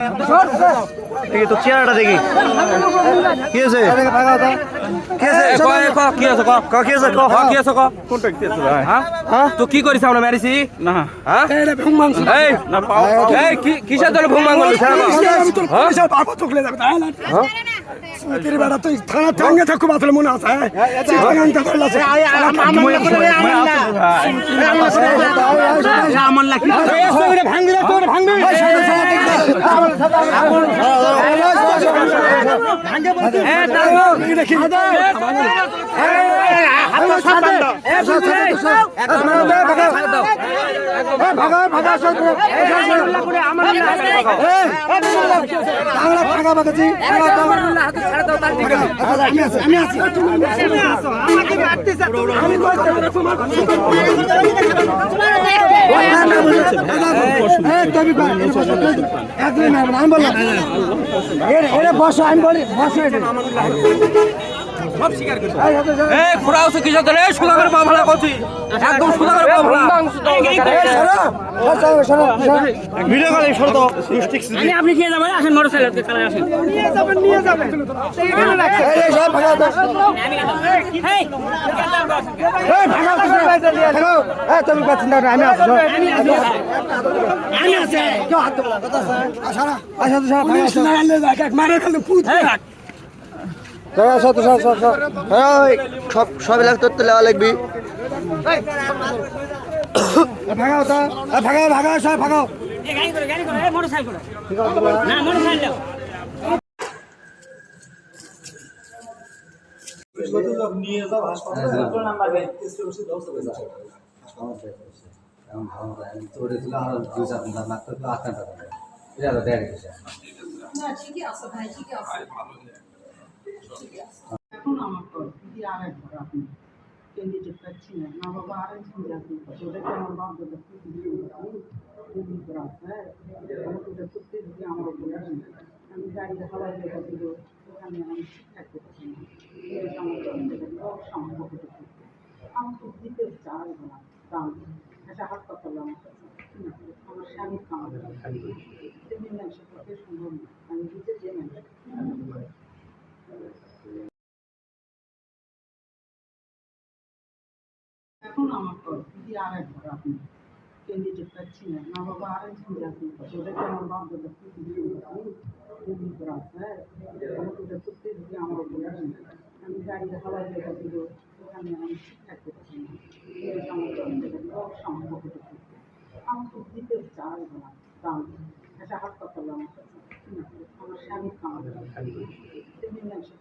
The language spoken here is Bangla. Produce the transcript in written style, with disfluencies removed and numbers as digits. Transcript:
দেখি তো চেহারাটা দেখি কি আছে তো কি করিস আমরা মেরেছি না কিসের জন্য ভুং মাংল থানা টাঙ্গে থাকো বাতলে মনে আছে বসো আমি বলি বসো সব স্বীকার করছে এই খোড়া আছে কিসের জন্য এই সুদাগর বাবলা করছি একদম সুদাগর বাবলা ভিডিও কলে সরো তো আমি আপনি খেয়ে যাবেন আসেন মোটরসাইকেল চালায় আসেন নিয়ে যাবেন এইখানে রাখছে এই সব ভাগা দাও এই হ্যালো এই তুমি পাচ্ছেন না আমি আছি আমি আছি কেউ হাত দেবো কথা আছে আচ্ছা তো সব মারে খালি পুত সব এলাকা তোর লেওয়া লাগবি ভাগাও তা ভাগাও ভাগাও সব ভাগাও গাড়ি করে মোটরসাইকেল না মোটরসাইকেল নিয়ে যাও হাসপাতালে নাম্বার টেস্ট করছি ব্যবস্থা করে যাও এখন ভালো তোরে দিলে আর 2-4 দিন মাত্র 8 ঘন্টা হবে এটা দেয় গেছে না ঠিকই আছে ভাই ঠিকই আছে এখন আমার তো দিদি আরেকবার আপনি ক্যান্ডিডেট পাচ্ছি না না বাবা আরেকজন যাচ্ছি ওটাকে আমার বাপ দাদা খুবই করা হ্যাঁ ওটা করতে যদি আমার আমি গাড়িতে হাওয়াই লেখা দিল ওখানে আমি ঠিক থাকতে পারছি না সম্ভব আমার তো দিতে চাই না দাম একটা হাসপাতাল আমার কাছে আমার স্বামীর কামাতে মানুষের পক্ষে সম্ভব না আমি দিতে যে মানুষ এখন আমার তো দিদি আরেকবার আপনি ক্যান্ডিডেট পাচ্ছি না না বাবা আরেকজন যাচ্ছি ওটাকে আমার বাপ দাদা খুবই করা হ্যাঁ ওটা করতে যদি আমার আমি গাড়িতে হাওয়াই লেখা দিল ওখানে আমি ঠিক থাকতে পারছি না সম্ভব আমার তো দিতে চাই না দাম একটা হাসপাতাল আমার কাছে আমার স্বামীর কামাতে মানুষের